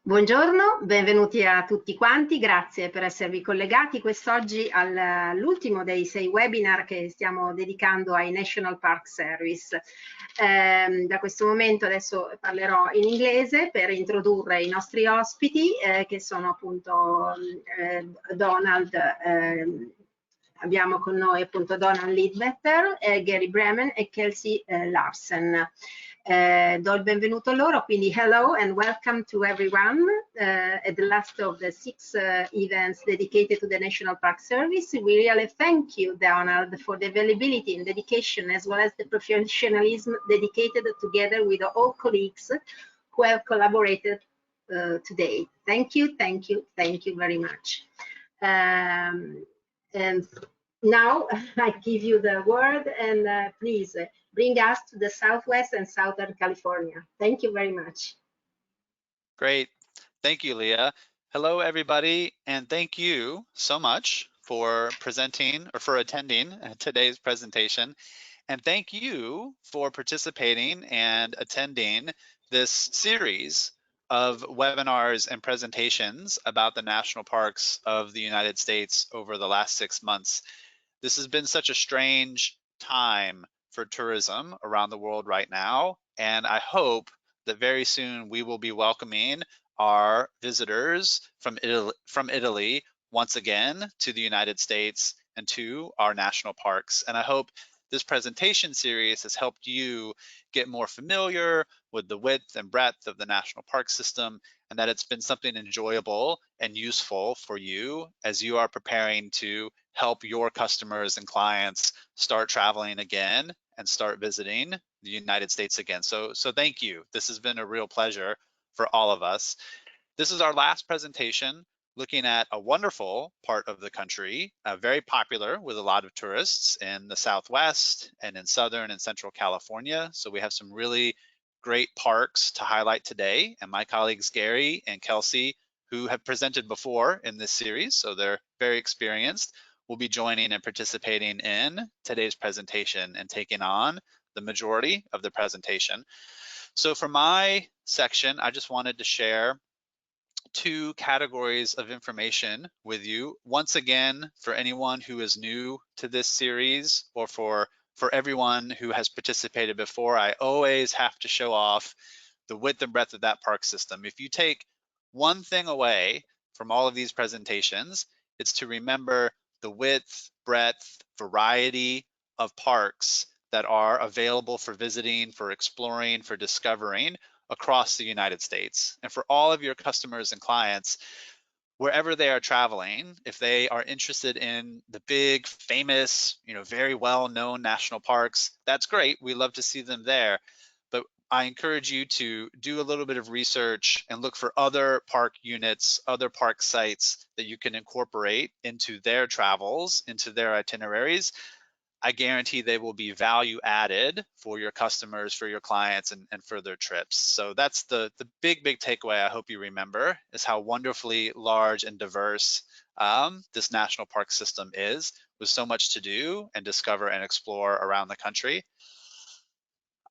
Buongiorno, benvenuti a tutti quanti, grazie per esservi collegati quest'oggi all'ultimo dei 6 webinar che stiamo dedicando ai National Park Service. Da questo momento adesso parlerò in inglese per introdurre i nostri ospiti che sono appunto Donald, abbiamo con noi appunto Donald Lidbetter, Gary Bremen e Kelsey Larsen. Do il benvenuto a loro, quindi hello and welcome to everyone at the last of the 6 events dedicated to the National Park Service. We really thank you, Donald, for the availability and dedication as well as the professionalism dedicated together with all colleagues who have collaborated today. Thank you, thank you, thank you very much. And now I give you the word and please bring us to the Southwest and Southern California. Thank you very much. Great. Thank you, Leah. Hello, everybody, and thank you so much for presenting or for attending today's presentation. And thank you for participating and attending this series of webinars and presentations about the national parks of the United States over the last 6 months. This has been such a strange time for tourism around the world right now, and I hope that very soon we will be welcoming our visitors from Italy once again to the United States and to our national parks. And I hope this presentation series has helped you get more familiar with the width and breadth of the national park system, and that it's been something enjoyable and useful for you as you are preparing to help your customers and clients start traveling again and start visiting the United States again. So thank you. This has been a real pleasure for all of us. This is our last presentation looking at a wonderful part of the country, very popular with a lot of tourists in the Southwest and in Southern and Central California. So we have some really great parks to highlight today, and my colleagues Gary and Kelsey, who have presented before in this series, so they're very experienced, will be joining and participating in today's presentation and taking on the majority of the presentation. So for my section, I just wanted to share 2 categories of information with you. Once again, for anyone who is new to this series, or for everyone who has participated before, I always have to show off the width and breadth of that park system. If you take one thing away from all of these presentations, it's to remember the width, breadth, variety of parks that are available for visiting, for exploring, for discovering across the United States. And for all of your customers and clients, wherever they are traveling, if they are interested in the big, famous, very well-known national parks, that's great. We love to see them there. But I encourage you to do a little bit of research and look for other park units, other park sites that you can incorporate into their travels, into their itineraries. I guarantee they will be value added for your customers, for your clients, and for their trips. So that's the big takeaway I hope you remember, is how wonderfully large and diverse this national park system is, with so much to do and discover and explore around the country.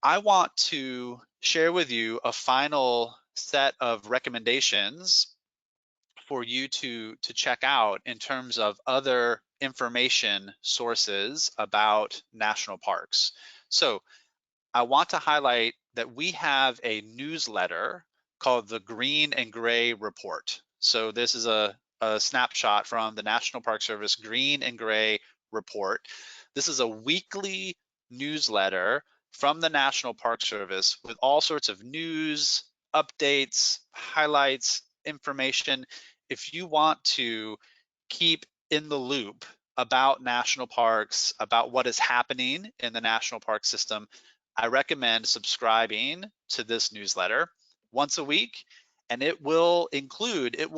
I want to share with you a final set of recommendations for you to check out in terms of other information sources about national parks. So I want to highlight that we have a newsletter called the Green and Gray Report. So this is a snapshot from the National Park Service Green and Gray Report. This is a weekly newsletter from the National Park Service with all sorts of news, updates, highlights, information. If you want to keep in the loop about national parks, about what is happening in the national park system, I recommend subscribing to this newsletter once a week, and it will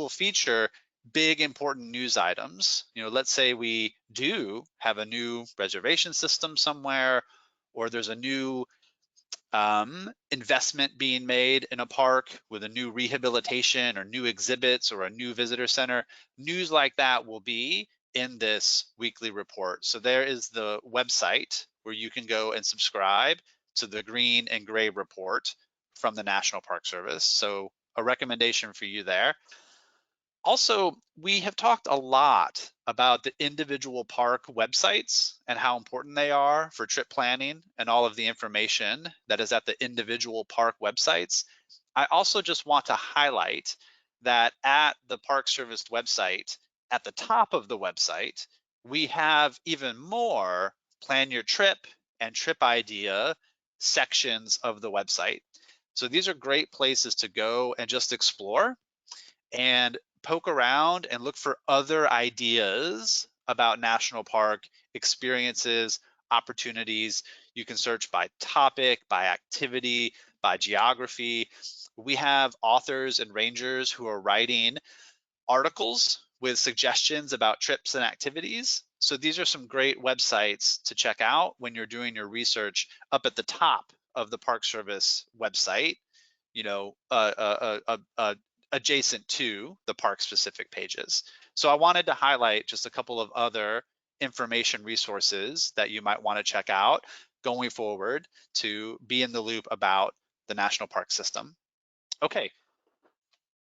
feature big important news items. Let's say we do have a new reservation system somewhere, or there's a new investment being made in a park with a new rehabilitation or new exhibits or a new visitor center. News like that will be in this weekly report. So there is the website where you can go and subscribe to the Green and Gray Report from the National Park Service. So a recommendation for you there. Also, we have talked a lot about the individual park websites and how important they are for trip planning and all of the information that is at the individual park websites. I also just want to highlight that at the Park Service website, at the top of the website, we have even more plan your trip and trip idea sections of the website. So these are great places to go and just explore and poke around and look for other ideas about national park experiences, opportunities. You can search by topic, by activity, by geography. We have authors and rangers who are writing articles with suggestions about trips and activities. So these are some great websites to check out when you're doing your research up at the top of the Park Service website, you know, adjacent to the park specific pages. So I wanted to highlight just a couple of other information resources that you might want to check out going forward to be in the loop about the national park system. Okay,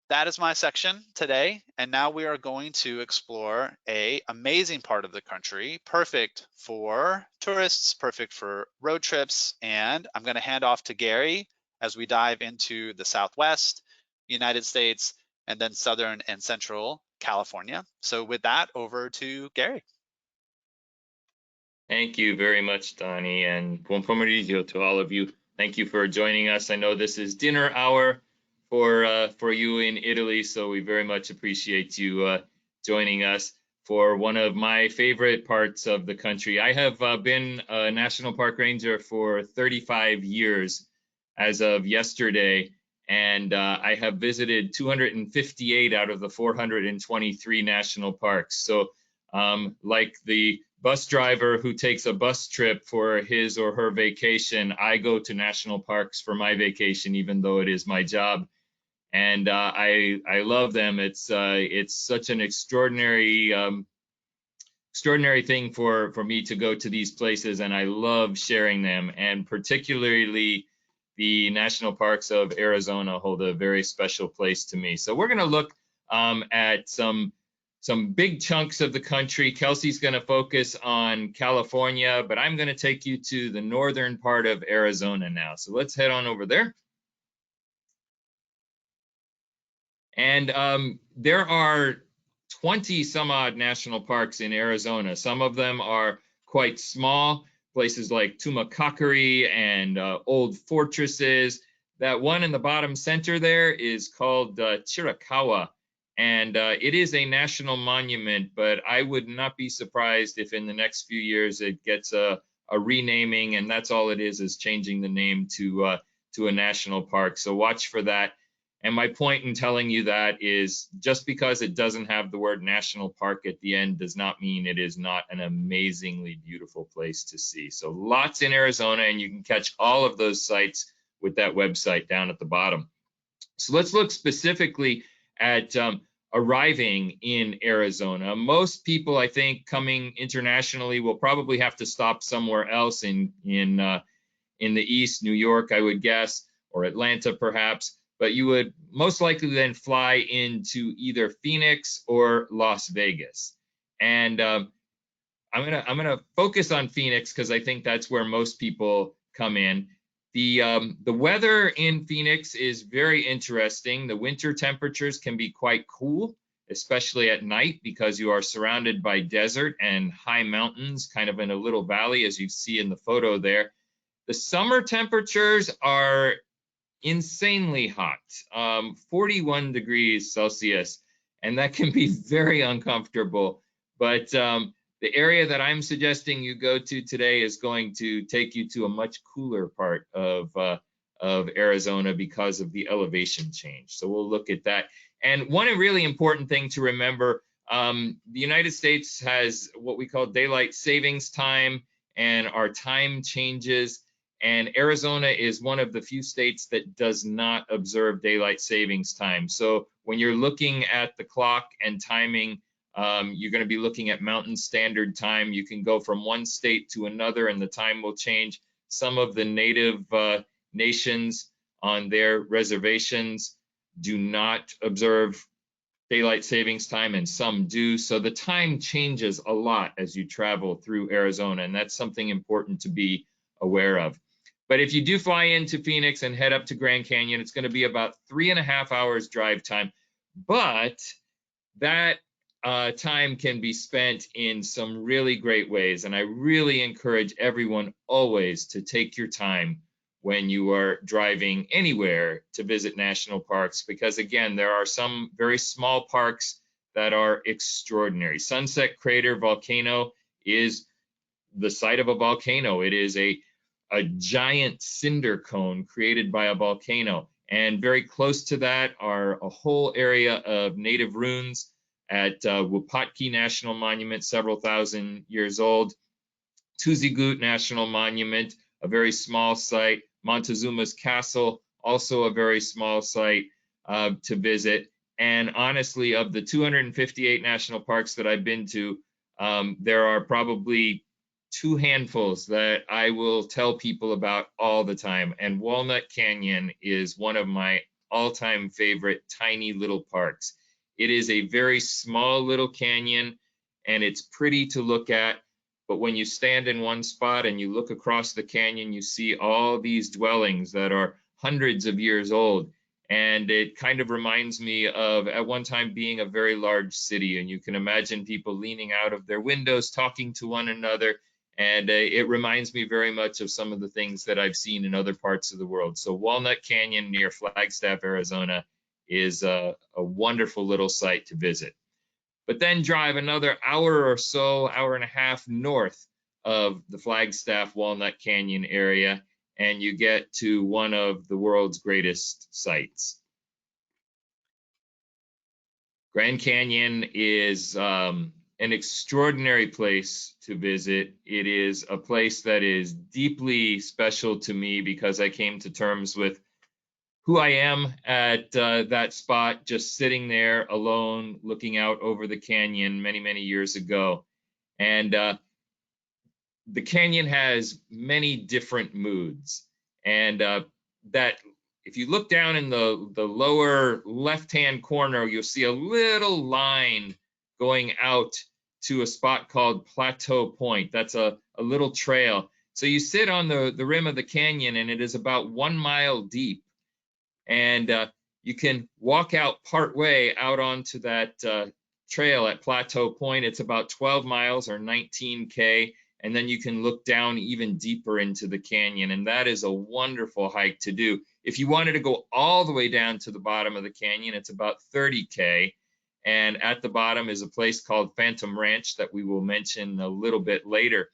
that is my section today, and now we are going to explore a amazing part of the country, perfect for tourists, perfect for road trips, and I'm going to hand off to Gary as we dive into the Southwest, United States, and then Southern and Central California. So with that, over to Gary. Thank you very much, Donnie, and buon pomeriggio to all of you. Thank you for joining us. I know this is dinner hour for you in Italy, so we very much appreciate you joining us for one of my favorite parts of the country. I have been a National Park Ranger for 35 years as of yesterday, and I have visited 258 out of the 423 national parks. So like the bus driver who takes a bus trip for his or her vacation, I go to national parks for my vacation, even though it is my job. And I love them. It's such an extraordinary thing for me to go to these places, and I love sharing them. And particularly the national parks of Arizona hold a very special place to me. So we're going to look at some big chunks of the country. Kelsey's going to focus on California, but I'm going to take you to the northern part of Arizona now. So let's head on over there. And there are 20 some odd national parks in Arizona. Some of them are quite small, places like Tumacacori and old fortresses. That one in the bottom center there is called Chiricahua, and it is a national monument, but I would not be surprised if in the next few years it gets a renaming, and that's all it is changing the name to a national park. So watch for that. And my point in telling you that is just because it doesn't have the word national park at the end does not mean it is not an amazingly beautiful place to see. So lots in Arizona, and you can catch all of those sites with that website down at the bottom. So let's look specifically at arriving in Arizona. Most people, I think, coming internationally will probably have to stop somewhere else in the East, New York, I would guess, or Atlanta perhaps. But you would most likely then fly into either Phoenix or Las Vegas. And I'm gonna focus on Phoenix because I think that's where most people come in. The weather in Phoenix is very interesting. The winter temperatures can be quite cool, especially at night, because you are surrounded by desert and high mountains, kind of in a little valley, as you see in the photo there. The summer temperatures are insanely hot, 41 degrees Celsius, and that can be very uncomfortable. But the area that I'm suggesting you go to today is going to take you to a much cooler part of Arizona because of the elevation change. So we'll look at that. And one really important thing to remember, the United States has what we call daylight savings time, and our time changes. And Arizona is one of the few states that does not observe daylight savings time. So when you're looking at the clock and timing, you're going to be looking at Mountain Standard Time. You can go from one state to another and the time will change. Some of the native nations on their reservations, do not observe daylight savings time and some do. So the time changes a lot as you travel through Arizona, and that's something important to be aware of. But if you do fly into Phoenix and head up to Grand Canyon, it's going to be about 3.5 hours drive time. But that time can be spent in some really great ways. And I really encourage everyone always to take your time when you are driving anywhere to visit national parks, because again, there are some very small parks that are extraordinary. Sunset Crater Volcano is the site of a volcano. It is a giant cinder cone created by a volcano. And very close to that are a whole area of native ruins at Wupatki National Monument, several thousand years old. Tuzigut National Monument, a very small site. Montezuma's Castle, also a very small site to visit. And honestly, of the 258 national parks that I've been to, there are probably 2 handfuls that I will tell people about all the time. And Walnut Canyon is one of my all-time favorite tiny little parks. It is a very small little canyon, and it's pretty to look at. But when you stand in one spot and you look across the canyon, you see all these dwellings that are hundreds of years old. And it kind of reminds me of at one time being a very large city. And you can imagine people leaning out of their windows, talking to one another. And it reminds me very much of some of the things that I've seen in other parts of the world. So Walnut Canyon near Flagstaff, Arizona is a wonderful little site to visit. But then drive another hour or so, hour and a half north of the Flagstaff Walnut Canyon area, and you get to one of the world's greatest sites. Grand Canyon is an extraordinary place to visit. It is a place that is deeply special to me because I came to terms with who I am at that spot, just sitting there alone, looking out over the canyon many, many years ago. And the canyon has many different moods. And that if you look down in the lower left-hand corner, you'll see a little line going out to a spot called Plateau Point. That's a little trail. So you sit on the rim of the canyon, and it is about 1 mile deep. And you can walk out part way out onto that trail at Plateau Point. It's about 12 miles or 19K. And then you can look down even deeper into the canyon. And that is a wonderful hike to do. If you wanted to go all the way down to the bottom of the canyon, it's about 30K. And at the bottom is a place called Phantom Ranch that we will mention a little bit later.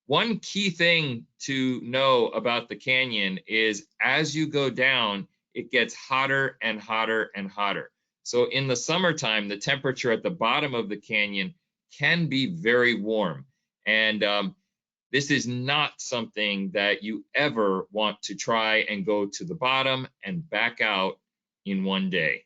One key thing to know about the canyon is as you go down, it gets hotter and hotter and hotter. So in the summertime, the temperature at the bottom of the canyon can be very warm. And this is not something that you ever want to try and go to the bottom and back out in one day.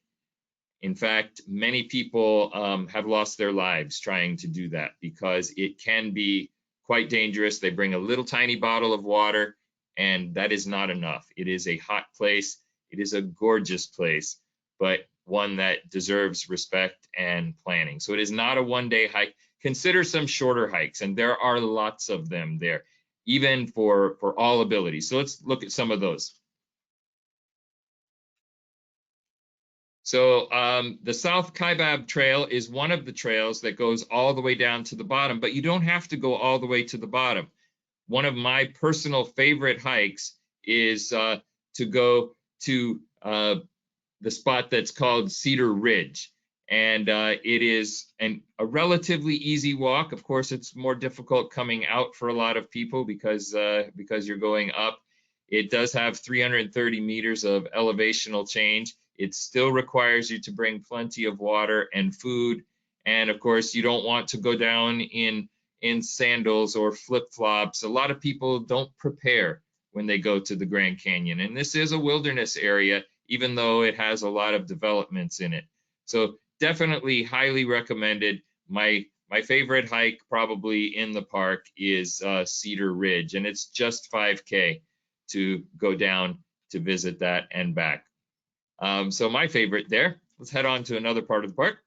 In fact, many people have lost their lives trying to do that because it can be quite dangerous. They bring a little tiny bottle of water, and that is not enough. It is a hot place. It is a gorgeous place, but one that deserves respect and planning. So it is not a one-day hike. Consider some shorter hikes, and there are lots of them there, even for all abilities. So let's look at some of those. So the South Kaibab Trail is one of the trails that goes all the way down to the bottom, but you don't have to go all the way to the bottom. One of my personal favorite hikes is to go to the spot that's called Cedar Ridge. And it is a relatively easy walk. Of course, it's more difficult coming out for a lot of people because you're going up. It does have 330 meters of elevational change. It still requires you to bring plenty of water and food. And of course, you don't want to go down in sandals or flip-flops. A lot of people don't prepare when they go to the Grand Canyon. And this is a wilderness area, even though it has a lot of developments in it. So definitely highly recommended. My favorite hike probably in the park is Cedar Ridge, and it's just 5K to go down to visit that and back. So my favorite there. Let's head on to another part of the park.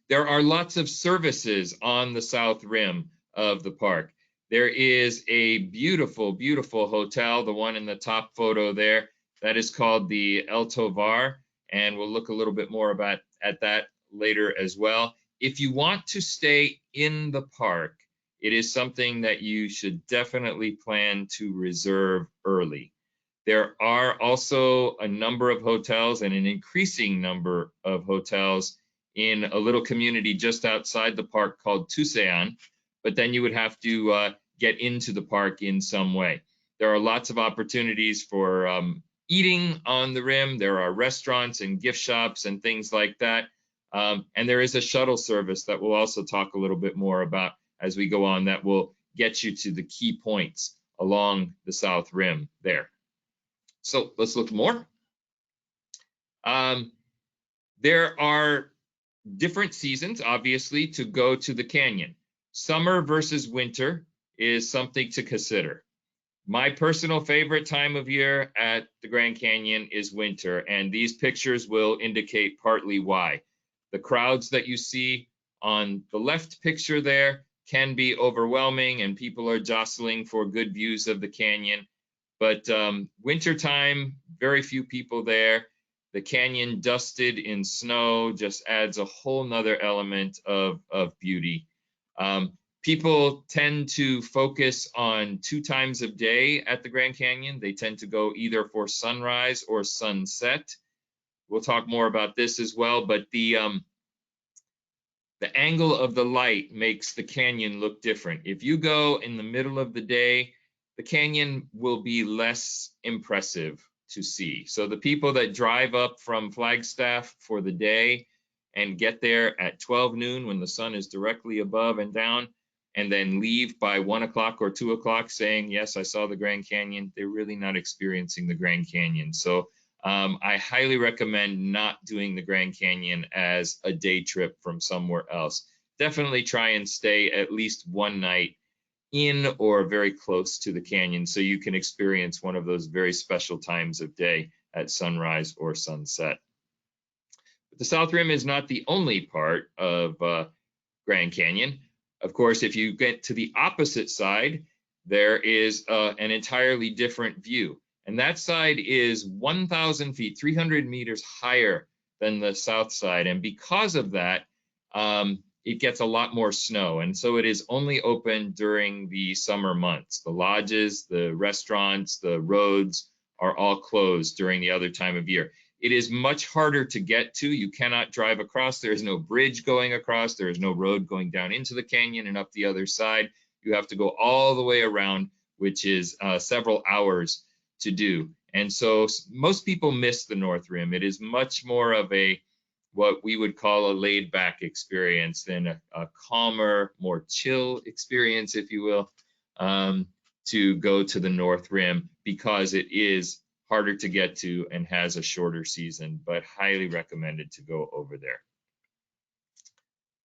There are lots of services on the south rim of the park. There is a beautiful, beautiful hotel, the one in the top photo there, that is called the El Tovar, and we'll look a little bit more at that later as well. If you want to stay in the park, it is something that you should definitely plan to reserve early. There are also a number of hotels and an increasing number of hotels in a little community just outside the park called Tusayan, but then you would have to get into the park in some way. There are lots of opportunities for eating on the rim. There are restaurants and gift shops and things like that. And there is a shuttle service that we'll also talk a little bit more about as we go on that will get you to the key points along the south rim there. So let's look more. There are different seasons, obviously, to go to the canyon. Summer versus winter is something to consider. My personal favorite time of year at the Grand Canyon is winter, and these pictures will indicate partly why. The crowds that you see on the left picture there can be overwhelming, and people are jostling for good views of the canyon. But wintertime, very few people there. The canyon dusted in snow just adds a whole nother element of beauty. People tend to focus on 2 times of day at the Grand Canyon. They tend to go either for sunrise or sunset. We'll talk more about this as well, but the angle of the light makes the canyon look different. If you go in the middle of the day, the canyon will be less impressive to see. So the people that drive up from Flagstaff for the day and get there at 12 noon when the sun is directly above and down, and then leave by 1 o'clock or 2 o'clock saying, yes, I saw the Grand Canyon, they're really not experiencing the Grand Canyon. So I highly recommend not doing the Grand Canyon as a day trip from somewhere else. Definitely try and stay at least one night in or very close to the canyon so you can experience one of those very special times of day at sunrise or sunset. But the South Rim is not the only part of Grand Canyon. Of course, if you get to the opposite side, there is an entirely different view. And that side is 1,000 feet, 300 meters higher than the south side. And because of that, it gets a lot more snow. And so it is only open during the summer months. The lodges, the restaurants, the roads are all closed during the other time of year. It is much harder to get to. You cannot drive across. There is no bridge going across. There is no road going down into the canyon and up the other side. You have to go all the way around, which is several hours to do. And so most people miss the North Rim. It is much more of what we would call a laid back experience than a calmer, more chill experience, if you will, to go to the North Rim because it is harder to get to and has a shorter season, but highly recommended to go over there.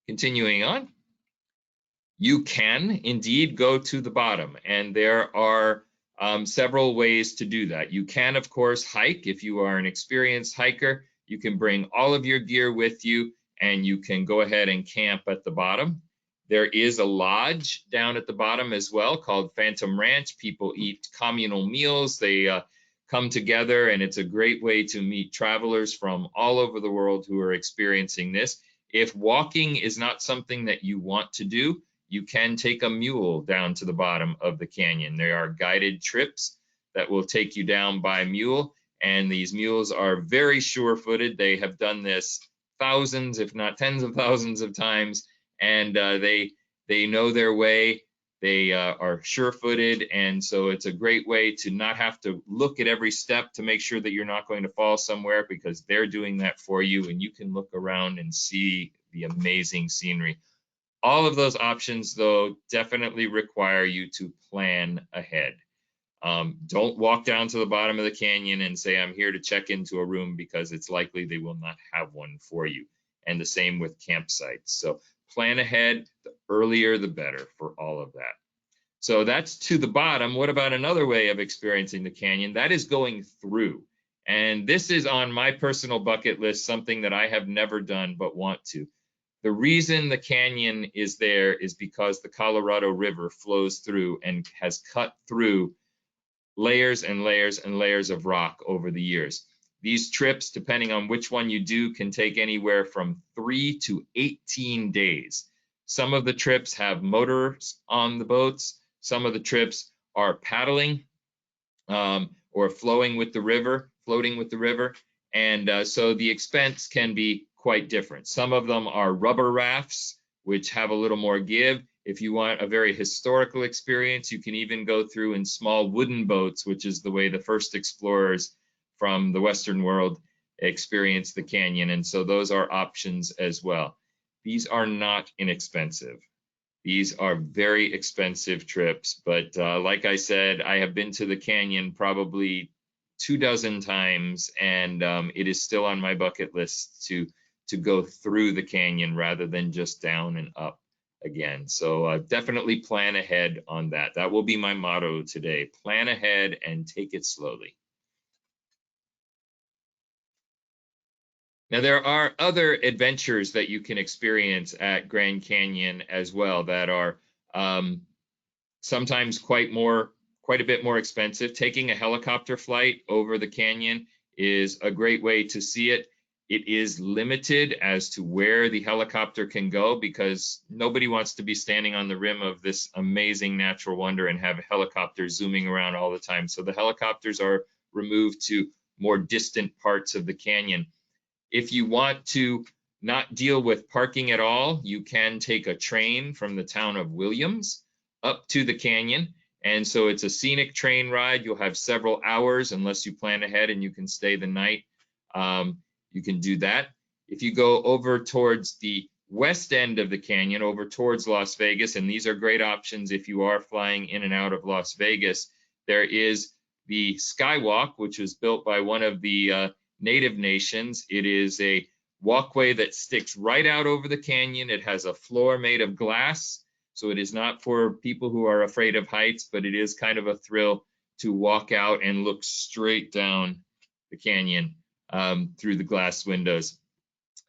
Continuing on, you can indeed go to the bottom, and there are several ways to do that. You can, of course, hike. If you are an experienced hiker, you can bring all of your gear with you, and you can go ahead and camp at the bottom. There is a lodge down at the bottom as well called Phantom Ranch. People eat communal meals. They come together, and it's a great way to meet travelers from all over the world who are experiencing this. If walking is not something that you want to do, you can take a mule down to the bottom of the canyon. There are guided trips that will take you down by mule, and these mules are very sure-footed. They have done this thousands, if not tens of thousands of times, and they know their way. They are sure-footed, and so it's a great way to not have to look at every step to make sure that you're not going to fall somewhere because they're doing that for you, and you can look around and see the amazing scenery. All of those options, though, definitely require you to plan ahead. Don't walk down to the bottom of the canyon and say, I'm here to check into a room, because it's likely they will not have one for you. And the same with campsites. So plan ahead, the earlier the better for all of that. So that's to the bottom. What about another way of experiencing the canyon? That is going through. And this is on my personal bucket list, something that I have never done but want to. The reason the canyon is there is because the Colorado River flows through and has cut through layers and layers and layers of rock over the years. These trips, depending on which one you do, can take anywhere from 3 to 18 days. Some of the trips have motors on the boats. Some of the trips are paddling or floating with the river. And so the expense can be quite different. Some of them are rubber rafts, which have a little more give. If you want a very historical experience, you can even go through in small wooden boats, which is the way the first explorers from the Western world experienced the canyon. And so those are options as well. These are not inexpensive. These are very expensive trips, but like I said, I have been to the canyon probably 24 times, and it is still on my bucket list to go through the canyon rather than just down and up again. So definitely plan ahead on that. That will be my motto today. Plan ahead and take it slowly. Now, there are other adventures that you can experience at Grand Canyon as well that are sometimes quite a bit more expensive. Taking a helicopter flight over the canyon is a great way to see it. It is limited as to where the helicopter can go because nobody wants to be standing on the rim of this amazing natural wonder and have helicopters zooming around all the time. So the helicopters are removed to more distant parts of the canyon. If you want to not deal with parking at all, you can take a train from the town of Williams up to the canyon. And so it's a scenic train ride. You'll have several hours unless you plan ahead and you can stay the night. You can do that. If you go over towards the west end of the canyon, over towards Las Vegas, and these are great options if you are flying in and out of Las Vegas, there is the Skywalk, which was built by one of the native nations. It is a walkway that sticks right out over the canyon. It has a floor made of glass, so it is not for people who are afraid of heights, but it is kind of a thrill to walk out and look straight down the canyon through the glass windows.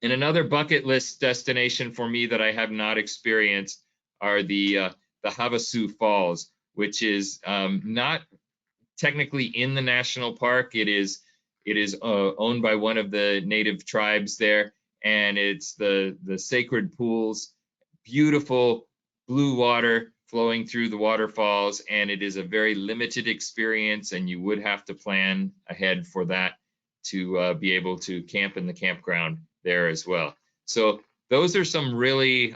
And another bucket list destination for me that I have not experienced are the Havasu Falls, which is not technically in the national park. It is owned by one of the native tribes there, and it's the sacred pools, beautiful blue water flowing through the waterfalls, and it is a very limited experience, and you would have to plan ahead for that to be able to camp in the campground there as well. So those are some really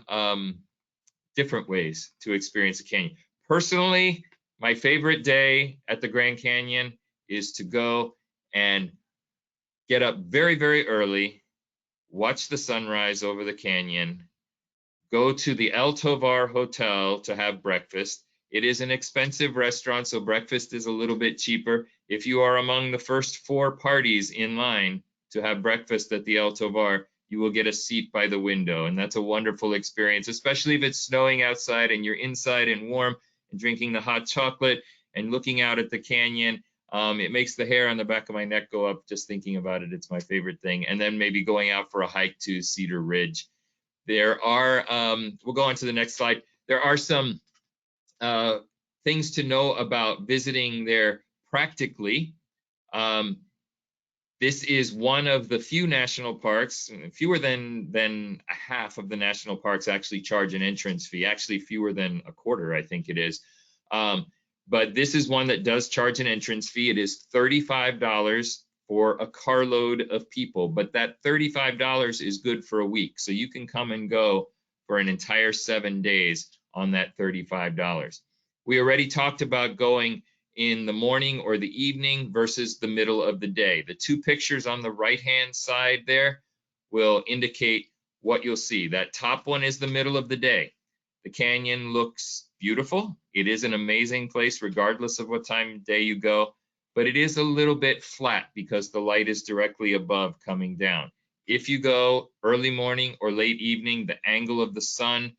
different ways to experience the canyon. Personally, my favorite day at the Grand Canyon is to go and get up very, very early, watch the sunrise over the canyon, go to the El Tovar Hotel to have breakfast. It is an expensive restaurant, so breakfast is a little bit cheaper. If you are among the first 4 parties in line to have breakfast at the El Tovar, you will get a seat by the window, and that's a wonderful experience, especially if it's snowing outside and you're inside and warm and drinking the hot chocolate and looking out at the canyon. It makes the hair on the back of my neck go up just thinking about it. It's my favorite thing. And then maybe going out for a hike to Cedar Ridge. There are, we'll go on to the next slide. There are some things to know about visiting there practically. This is one of the few national parks, fewer than a half of the national parks actually charge an entrance fee, actually fewer than a quarter, I think it is. But this is one that does charge an entrance fee. It is $35 for a carload of people, but that $35 is good for a week. So you can come and go for an entire 7 days on that $35. We already talked about going in the morning or the evening versus the middle of the day. The 2 pictures on the right-hand side there will indicate what you'll see. That top one is the middle of the day. The canyon looks beautiful. It is an amazing place regardless of what time of day you go, but it is a little bit flat because the light is directly above coming down. If you go early morning or late evening, the angle of the sun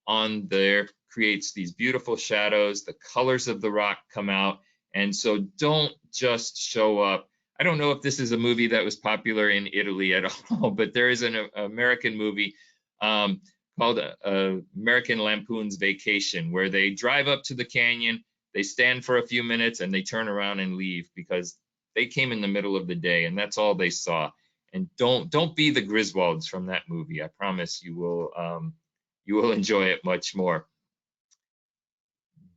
on there creates these beautiful shadows. The colors of the rock come out. And so don't just show up I don't know if this is a movie that was popular in Italy at all, but there is an American movie called American Lampoon's Vacation, where they drive up to the canyon, they stand for a few minutes, and they turn around and leave because they came in the middle of the day, and that's all they saw. And don't be the Griswolds from that movie. I promise you will enjoy it much more.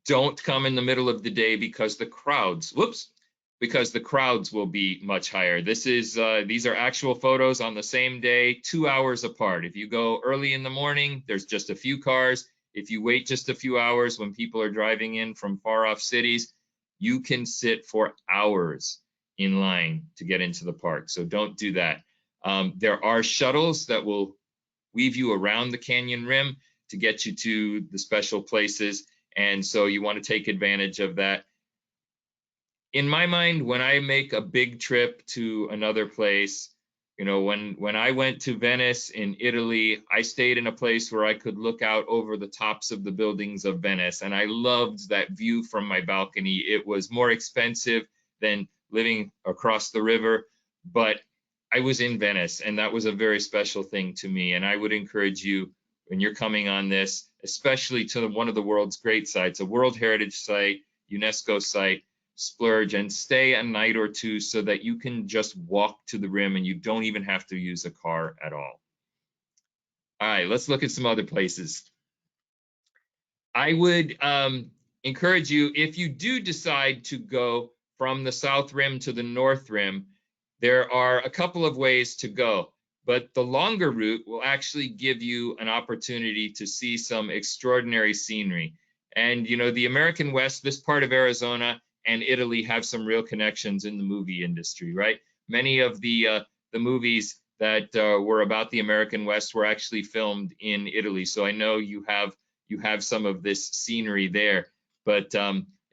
Don't come in the middle of the day because the crowds will be much higher. These are actual photos on the same day, 2 hours apart. If you go early in the morning, there's just a few cars. If you wait just a few hours when people are driving in from far off cities, you can sit for hours in line to get into the park. So don't do that. There are shuttles that will weave you around the canyon rim to get you to the special places. And so you want to take advantage of that. In my mind, when I make a big trip to another place, you know, when I went to Venice in Italy, I stayed in a place where I could look out over the tops of the buildings of Venice, and I loved that view from my balcony. It was more expensive than living across the river, but I was in Venice, and that was a very special thing to me. And I would encourage you, when you're coming on this, especially to one of the world's great sites, a World Heritage Site, UNESCO site, splurge and stay a night or two so that you can just walk to the rim and you don't even have to use a car at all. All right, let's look at some other places. I would encourage you, if you do decide to go from the South Rim to the North Rim, there are a couple of ways to go, but the longer route will actually give you an opportunity to see some extraordinary scenery. And, you know, the American West, this part of Arizona, and Italy have some real connections in the movie industry, right? Many of the movies that were about the American West were actually filmed in Italy. So I know you have some of this scenery there, but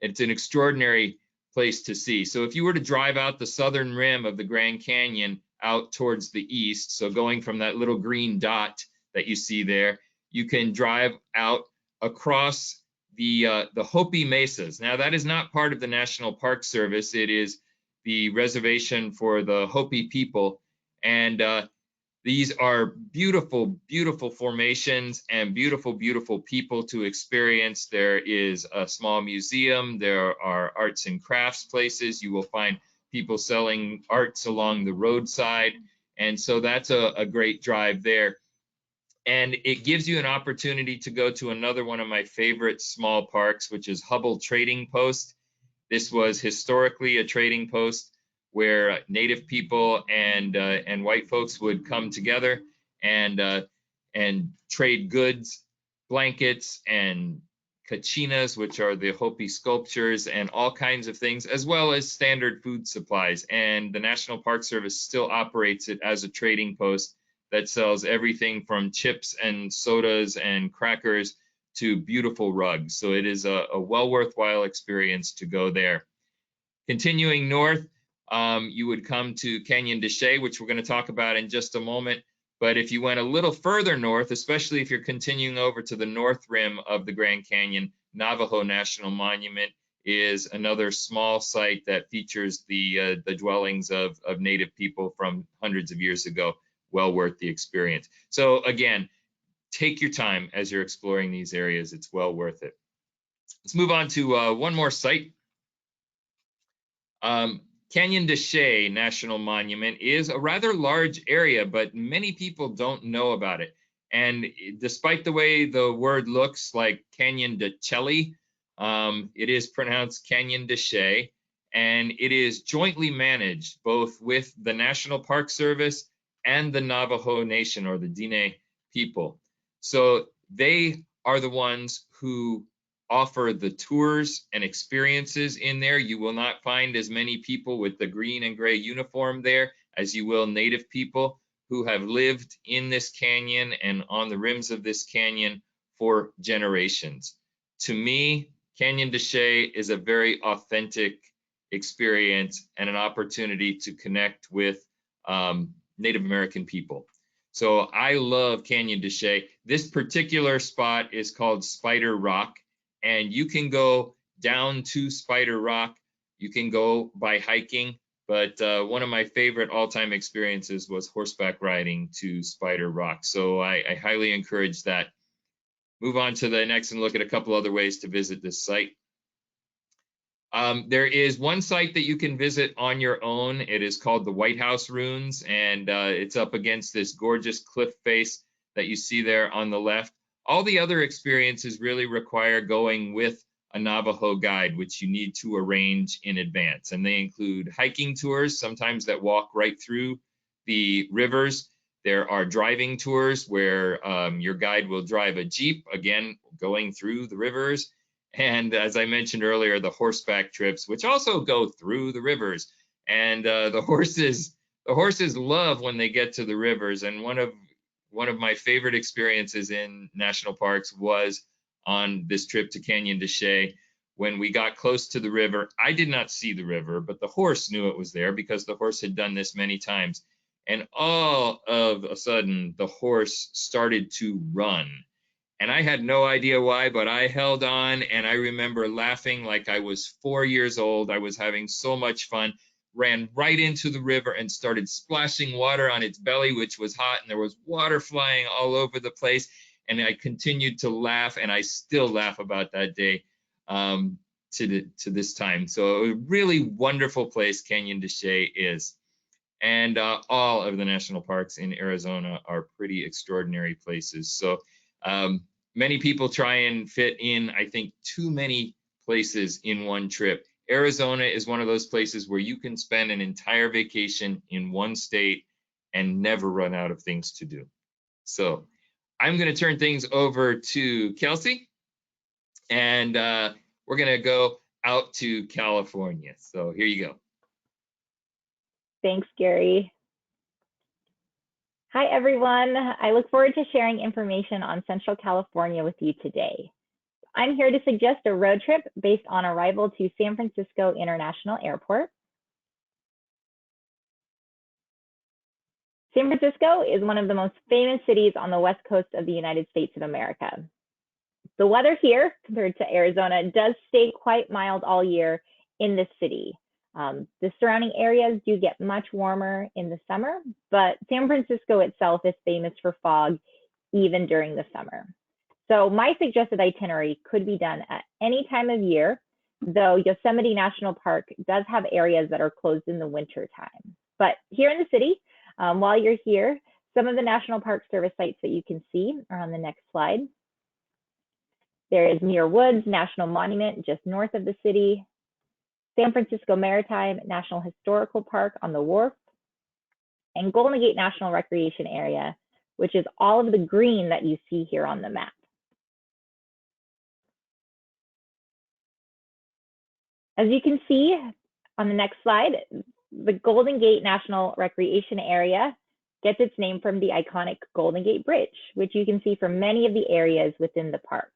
it's an extraordinary place to see. So if you were to drive out the southern rim of the Grand Canyon out towards the east, so going from that little green dot that you see there, you can drive out across the Hopi Mesas. Now, that is not part of the National Park Service. It is the reservation for the Hopi people. And these are beautiful, beautiful formations and beautiful, beautiful people to experience. There is a small museum. There are arts and crafts places. You will find people selling arts along the roadside. And so that's a great drive there. And it gives you an opportunity to go to another one of my favorite small parks, which is Hubble Trading Post. This was historically a trading post where Native people and white folks would come together and trade goods, blankets, and kachinas, which are the Hopi sculptures, and all kinds of things, as well as standard food supplies. And the National Park Service still operates it as a trading post that sells everything from chips and sodas and crackers to beautiful rugs. So it is a well worthwhile experience to go there. Continuing north, you would come to Canyon de Chelly, which we're going to talk about in just a moment. But if you went a little further north, especially if you're continuing over to the north rim of the Grand Canyon, Navajo National Monument is another small site that features the dwellings of Native people from hundreds of years ago. Well worth the experience. So again, take your time as you're exploring these areas. It's well worth it. Let's move on to one more site. Canyon de Chelly National Monument is a rather large area, but many people don't know about it. And despite the way the word looks like Canyon de Chelly, it is pronounced Canyon de Chelly, and it is jointly managed both with the National Park Service and the Navajo Nation, or the Diné people. So they are the ones who offer the tours and experiences in there. You will not find as many people with the green and gray uniform there as you will Native people who have lived in this canyon and on the rims of this canyon for generations. To me, Canyon de Chelly is a very authentic experience and an opportunity to connect with Native American people. So I love Canyon de Chelly. This particular spot is called Spider Rock, and you can go down to Spider Rock. You can go by hiking, but one of my favorite all-time experiences was horseback riding to Spider Rock. So I highly encourage that. Move on to the next and look at a couple other ways to visit this site. There is one site that you can visit on your own. It is called the White House Ruins, and it's up against this gorgeous cliff face that you see there on the left. All the other experiences really require going with a Navajo guide, which you need to arrange in advance. And they include hiking tours, sometimes that walk right through the rivers. There are driving tours where your guide will drive a Jeep, again, going through the rivers. And as I mentioned earlier, the horseback trips, which also go through the rivers. And the horses love when they get to the rivers. And one of my favorite experiences in national parks was on this trip to Canyon de Chelly. When we got close to the river, I did not see the river, but the horse knew it was there because the horse had done this many times. And all of a sudden, the horse started to run. And I had no idea why, but I held on, and I remember laughing like I was 4 years old. I was having so much fun, ran right into the river and started splashing water on its belly, which was hot, and there was water flying all over the place. And I continued to laugh, and I still laugh about that day to this time. So a really wonderful place Canyon de Chelly is. And all of the national parks in Arizona are pretty extraordinary places. So many people try and fit in, I think, too many places in one trip. Arizona is one of those places where you can spend an entire vacation in one state and never run out of things to do. So I'm going to turn things over to Kelsey, and we're going to go out to California. So here you go. Thanks, Gary. Hi, everyone. I look forward to sharing information on Central California with you today. I'm here to suggest a road trip based on arrival to San Francisco International Airport. San Francisco is one of the most famous cities on the west coast of the United States of America. The weather here, compared to Arizona, does stay quite mild all year in this city. The surrounding areas do get much warmer in the summer, but San Francisco itself is famous for fog even during the summer. So my suggested itinerary could be done at any time of year, though Yosemite National Park does have areas that are closed in the winter time. But here in the city, while you're here, some of the National Park Service sites that you can see are on the next slide. There is Muir Woods National Monument just north of the city, San Francisco Maritime National Historical Park on the wharf, and Golden Gate National Recreation Area, which is all of the green that you see here on the map. As you can see on the next slide, the Golden Gate National Recreation Area gets its name from the iconic Golden Gate Bridge, which you can see from many of the areas within the park.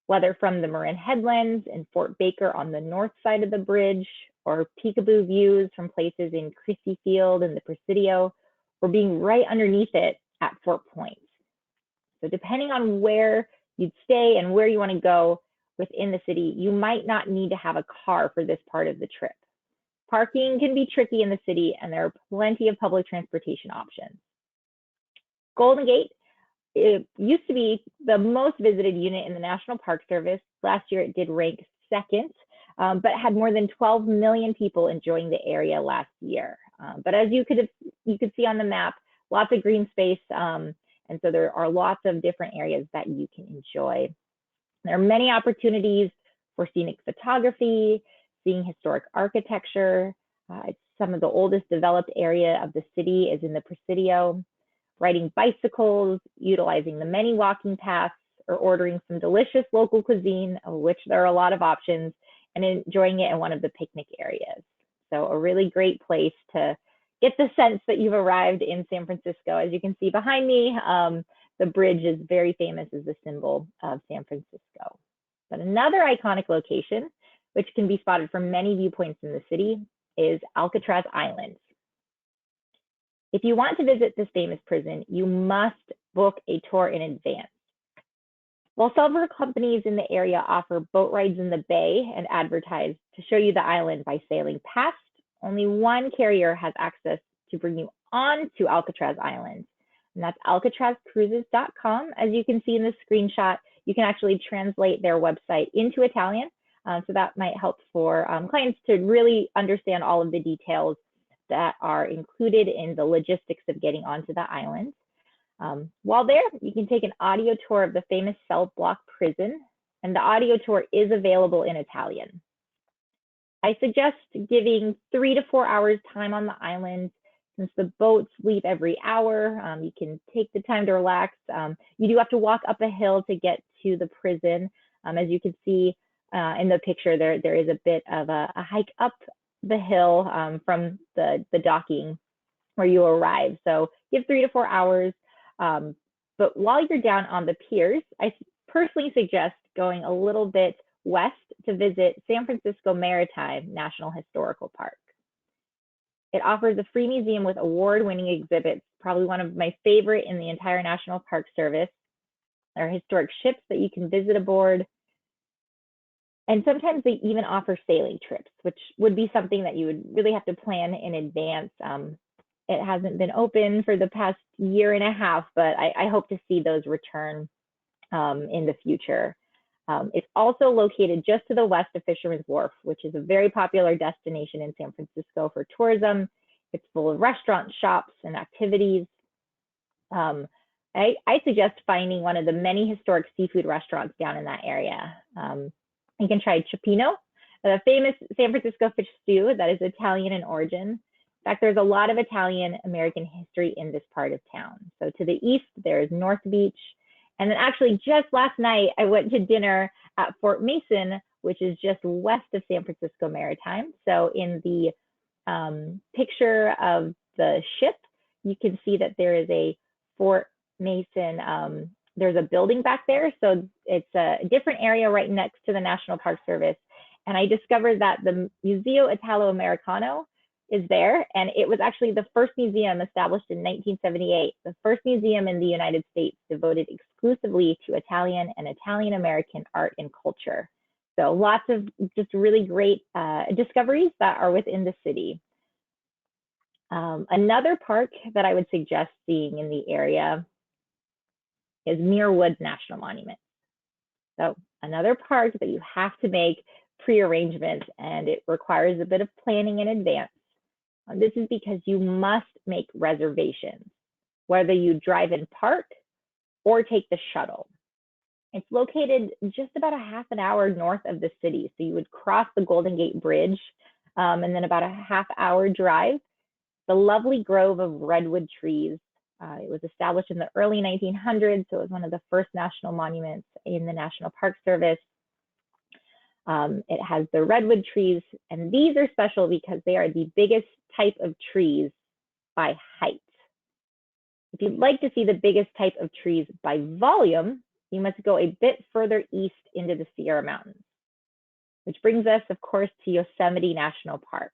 Whether from the Marin Headlands and Fort Baker on the north side of the bridge, or peekaboo views from places in Christie Field and the Presidio, or being right underneath it at Fort Point. So depending on where you'd stay and where you want to go within the city, you might not need to have a car for this part of the trip. Parking can be tricky in the city, and there are plenty of public transportation options. Golden Gate, it used to be the most visited unit in the National Park Service. Last year, it did rank second, but had more than 12 million people enjoying the area last year. But as you could see on the map, lots of green space, and so there are lots of different areas that you can enjoy. There are many opportunities for scenic photography, seeing historic architecture. It's some of the oldest developed area of the city is in the Presidio. Riding bicycles, utilizing the many walking paths, or ordering some delicious local cuisine, of which there are a lot of options, and enjoying it in one of the picnic areas. So a really great place to get the sense that you've arrived in San Francisco. As you can see behind me, the bridge is very famous as a symbol of San Francisco. But another iconic location, which can be spotted from many viewpoints in the city, is Alcatraz Island. If you want to visit this famous prison, you must book a tour in advance. While several companies in the area offer boat rides in the bay and advertise to show you the island by sailing past only one carrier has access to bring you on to Alcatraz Island, and that's alcatrazcruises.com. As you can see in the screenshot, you can actually translate their website into Italian, so that might help for clients to really understand all of the details that are included in the logistics of getting onto the island. While there, you can take an audio tour of the famous cell block prison, and the audio tour is available in Italian. I suggest giving 3 to 4 hours time on the island. Since the boats leave every hour, you can take the time to relax. You do have to walk up a hill to get to the prison. As you can see in the picture, there is a bit of a hike up the hill from the docking where you arrive. So give 3 to 4 hours. But while you're down on the piers, I personally suggest going a little bit west to visit San Francisco Maritime National Historical Park. It offers a free museum with award-winning exhibits, probably one of my favorite in the entire National Park Service. There are historic ships that you can visit aboard. And sometimes they even offer sailing trips, which would be something that you would really have to plan in advance. It hasn't been open for the past year and a half, but I hope to see those return in the future. It's also located just to the west of Fisherman's Wharf, which is a very popular destination in San Francisco for tourism. It's full of restaurants, shops, and activities. I suggest finding one of the many historic seafood restaurants down in that area. You can try Cioppino, the famous San Francisco fish stew that is Italian in origin. In fact, there's a lot of Italian-American history in this part of town. So to the east, there's North Beach. And then actually just last night, I went to dinner at Fort Mason, which is just west of San Francisco Maritime. So in the picture of the ship, you can see that there is a Fort Mason, there's a building back there. So it's a different area right next to the National Park Service. And I discovered that the Museo Italo-Americano is there. And it was actually the first museum established in 1978, the first museum in the United States devoted exclusively to Italian and Italian-American art and culture. So lots of just really great discoveries that are within the city. Another park that I would suggest seeing in the area is Muir Woods National Monument. So another park that you have to make pre-arrangement, and it requires a bit of planning in advance. This is because you must make reservations, whether you drive in park or take the shuttle. It's located just about a half an hour north of the city. So you would cross the Golden Gate Bridge and then about a half-hour drive. The lovely grove of redwood trees. It was established in the early 1900s, so it was one of the first national monuments in the National Park Service. It has the redwood trees, and these are special because they are the biggest type of trees by height. If you'd like to see the biggest type of trees by volume, you must go a bit further east into the Sierra Mountains, which brings us, of course, to Yosemite National Park.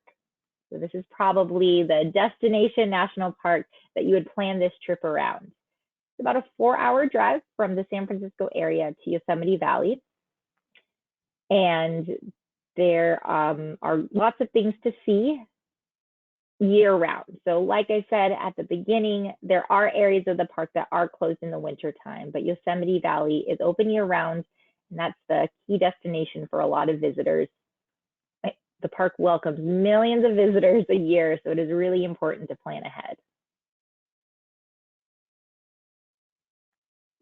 So this is probably the destination national park that you would plan this trip around. It's about a 4-hour drive from the San Francisco area to Yosemite Valley. And there are lots of things to see year round. So like I said at the beginning, there are areas of the park that are closed in the winter time, but Yosemite Valley is open year round, and that's the key destination for a lot of visitors. The park welcomes millions of visitors a year, so it is really important to plan ahead.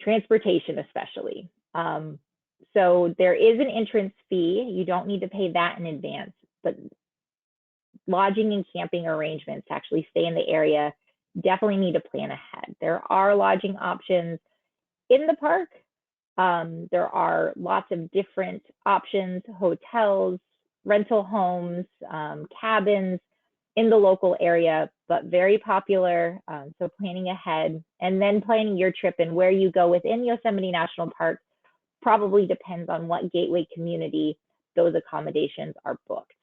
Transportation especially. So there is an entrance fee. You don't need to pay that in advance, but lodging and camping arrangements to actually stay in the area definitely need to plan ahead. There are lodging options in the park. There are lots of different options, hotels, rental homes, cabins in the local area, but very popular. So planning ahead and then planning your trip and where you go within Yosemite National Park probably depends on what gateway community those accommodations are booked.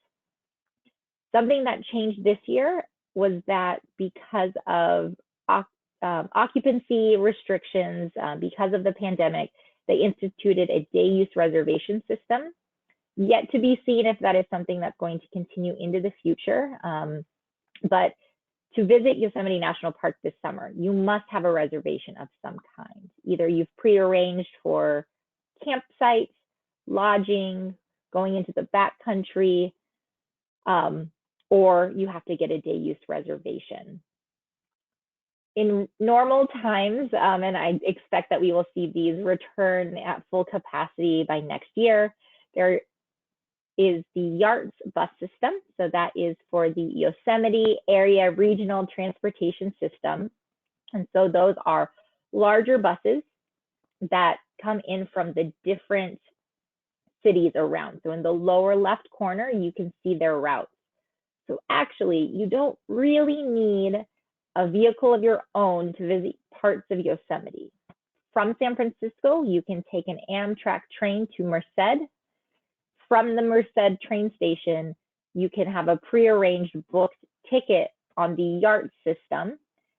Something that changed this year was that because of occupancy restrictions, because of the pandemic, they instituted a day use reservation system. Yet to be seen if that is something that's going to continue into the future. But to visit Yosemite National Park this summer, you must have a reservation of some kind. Either you've prearranged for campsites, lodging, going into the backcountry, or you have to get a day use reservation. In normal times, and I expect that we will see these return at full capacity by next year, there is the YARTS bus system. So that is for the Yosemite Area Regional Transportation System. And so those are larger buses that come in from the different cities around. So in the lower left corner, you can see their routes. So actually, you don't really need a vehicle of your own to visit parts of Yosemite. From San Francisco, you can take an Amtrak train to Merced. From the Merced train station, you can have a prearranged booked ticket on the YARTS system,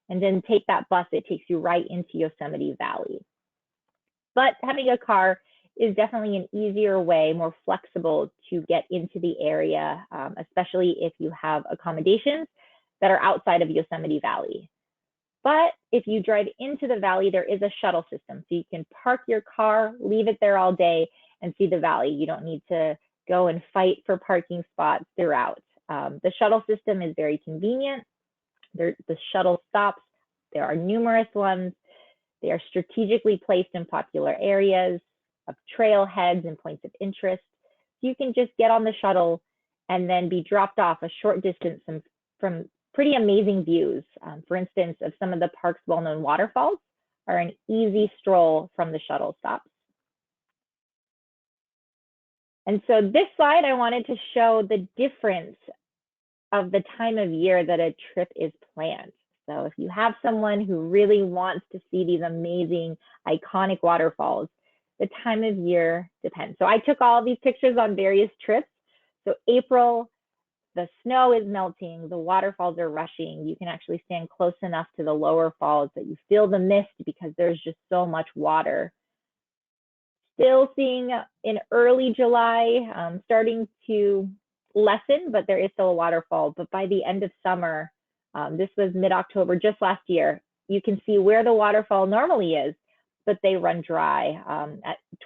and then take that bus. It takes you right into Yosemite Valley. But having a car is definitely an easier way, more flexible to get into the area, especially if you have accommodations that are outside of Yosemite Valley. But if you drive into the valley, there is a shuttle system. So you can park your car, leave it there all day, and see the valley. You don't need to go and fight for parking spots throughout. The shuttle system is very convenient. The shuttle stops. There are numerous ones. They are strategically placed in popular areas of trailheads and points of interest. You can just get on the shuttle and then be dropped off a short distance from pretty amazing views. For instance, of some of the park's well-known waterfalls are an easy stroll from the shuttle stops. And so this slide, I wanted to show the difference of the time of year that a trip is planned. So if you have someone who really wants to see these amazing, iconic waterfalls, the time of year depends. So I took all of these pictures on various trips. So April, the snow is melting, the waterfalls are rushing. You can actually stand close enough to the lower falls that you feel the mist because there's just so much water. Still seeing in early July, starting to lessen, but there is still a waterfall. But by the end of summer, this was mid-October, just last year, you can see where the waterfall normally is, but they run dry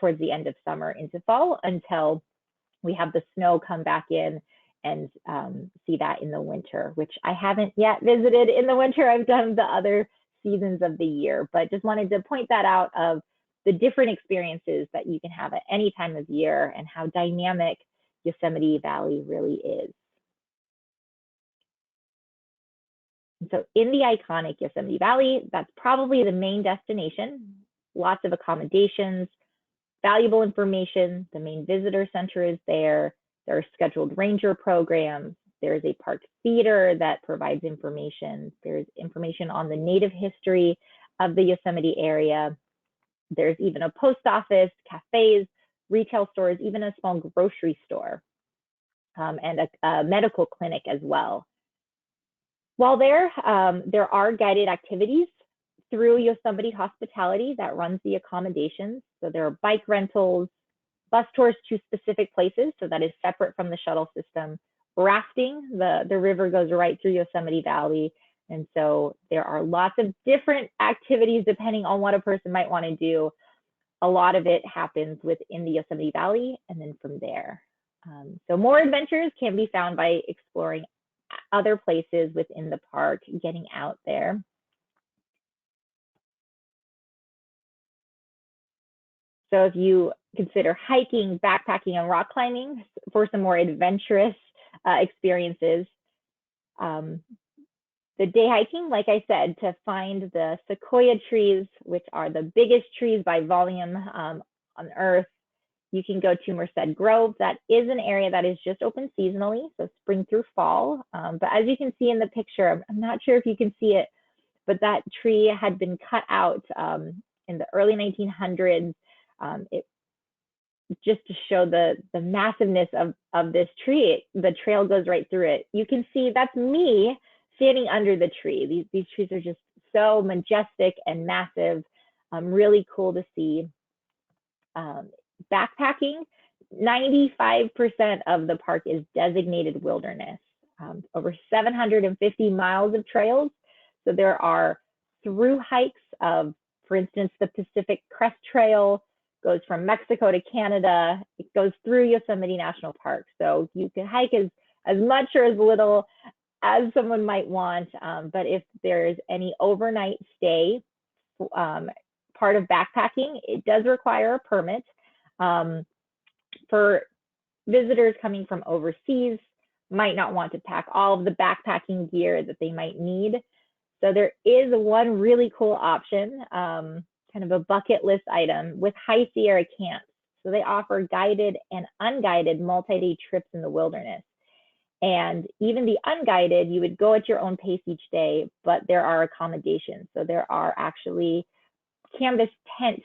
towards the end of summer into fall until we have the snow come back in and see that in the winter, which I haven't yet visited in the winter. I've done the other seasons of the year, but just wanted to point that out of the different experiences that you can have at any time of year and how dynamic Yosemite Valley really is. And so in the iconic Yosemite Valley, that's probably the main destination. Lots of accommodations, valuable information. The main visitor center is there. There are scheduled ranger programs. There's a park theater that provides information. There's information on the native history of the Yosemite area. There's even a post office, cafes, retail stores, even a small grocery store, and a medical clinic as well. While there are guided activities through Yosemite Hospitality that runs the accommodations. So there are bike rentals, bus tours to specific places, so that is separate from the shuttle system. Rafting, the river goes right through Yosemite Valley. And so there are lots of different activities depending on what a person might want to do. A lot of it happens within the Yosemite Valley and then from there. So more adventures can be found by exploring other places within the park, getting out there. So if you consider hiking, backpacking, and rock climbing for some more adventurous experiences, the day hiking, like I said, to find the sequoia trees, which are the biggest trees by volume on Earth, you can go to Merced Grove. That is an area that is just open seasonally, so spring through fall. But as you can see in the picture, I'm not sure if you can see it, but that tree had been cut out in the early 1900s. Just to show the massiveness of this tree, the trail goes right through it. You can see that's me standing under the tree. These trees are just so majestic and massive, really cool to see. Backpacking, 95% of the park is designated wilderness. Over 750 miles of trails. So there are through hikes of, for instance, the Pacific Crest Trail goes from Mexico to Canada. It goes through Yosemite National Park. So you can hike as much or as little as someone might want. But if there's any overnight stay, part of backpacking, it does require a permit. For visitors coming from overseas, might not want to pack all of the backpacking gear that they might need. So there is one really cool option, kind of a bucket list item with High Sierra Camps. So they offer guided and unguided multi-day trips in the wilderness. And even the unguided, you would go at your own pace each day, but there are accommodations. So there are actually canvas tent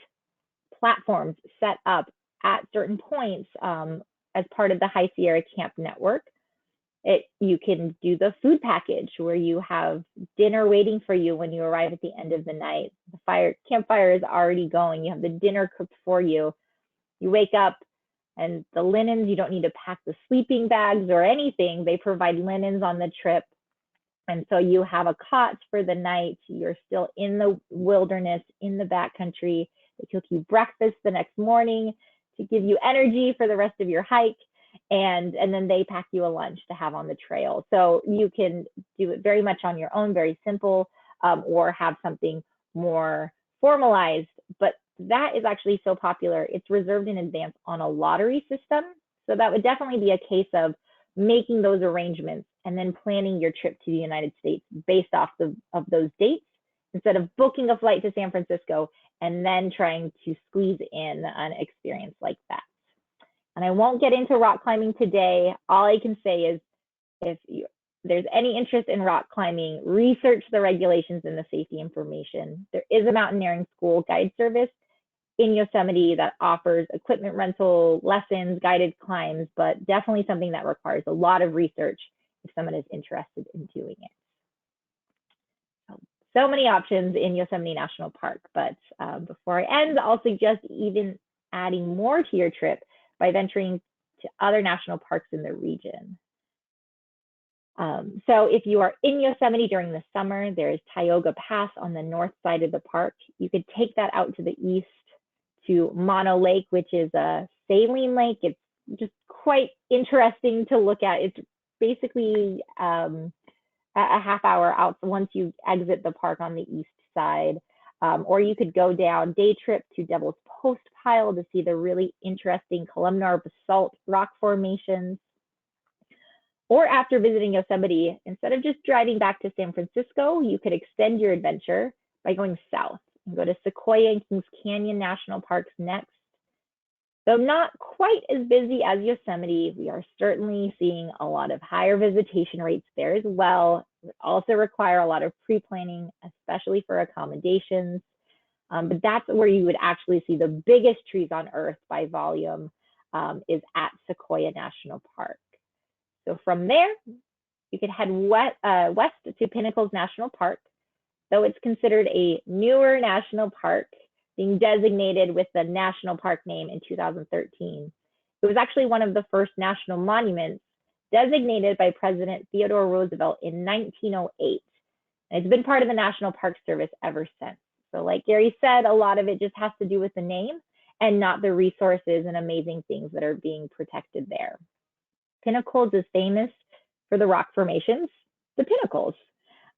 platforms set up at certain points as part of the High Sierra Camp network. You can do the food package where you have dinner waiting for you when you arrive at the end of the night. The campfire is already going. You have the dinner cooked for you. You wake up and the linens, you don't need to pack the sleeping bags or anything. They provide linens on the trip. And so you have a cot for the night. You're still in the wilderness, in the backcountry. They cook you breakfast the next morning to give you energy for the rest of your hike. And then they pack you a lunch to have on the trail. So you can do it very much on your own, very simple, or have something more formalized. But that is actually so popular. It's reserved in advance on a lottery system. So that would definitely be a case of making those arrangements and then planning your trip to the United States based off of those dates, instead of booking a flight to San Francisco and then trying to squeeze in an experience like that. And I won't get into rock climbing today. All I can say is if there's any interest in rock climbing, research the regulations and the safety information. There is a mountaineering school guide service in Yosemite that offers equipment rental, lessons, guided climbs, but definitely something that requires a lot of research if someone is interested in doing it. So many options in Yosemite National Park, but before I end, I'll suggest even adding more to your trip by venturing to other national parks in the region. So if you are in Yosemite during the summer, there is Tioga Pass on the north side of the park. You could take that out to the east to Mono Lake, which is a saline lake. It's just quite interesting to look at. It's basically a half hour out once you exit the park on the east side. Or you could go down day trip to Devil's Post Pile to see the really interesting columnar basalt rock formations. Or after visiting Yosemite, instead of just driving back to San Francisco, you could extend your adventure by going south and go to Sequoia and Kings Canyon National Parks next. Though not quite as busy as Yosemite, we are certainly seeing a lot of higher visitation rates there as well. It also require a lot of pre-planning, especially for accommodations. But that's where you would actually see the biggest trees on Earth by volume is at Sequoia National Park. So from there, you could head west to Pinnacles National Park, though it's considered a newer national park, being designated with the national park name in 2013. It was actually one of the first national monuments designated by President Theodore Roosevelt in 1908. And it's been part of the National Park Service ever since. So like Gary said, a lot of it just has to do with the name and not the resources and amazing things that are being protected there. Pinnacles is famous for the rock formations, the pinnacles,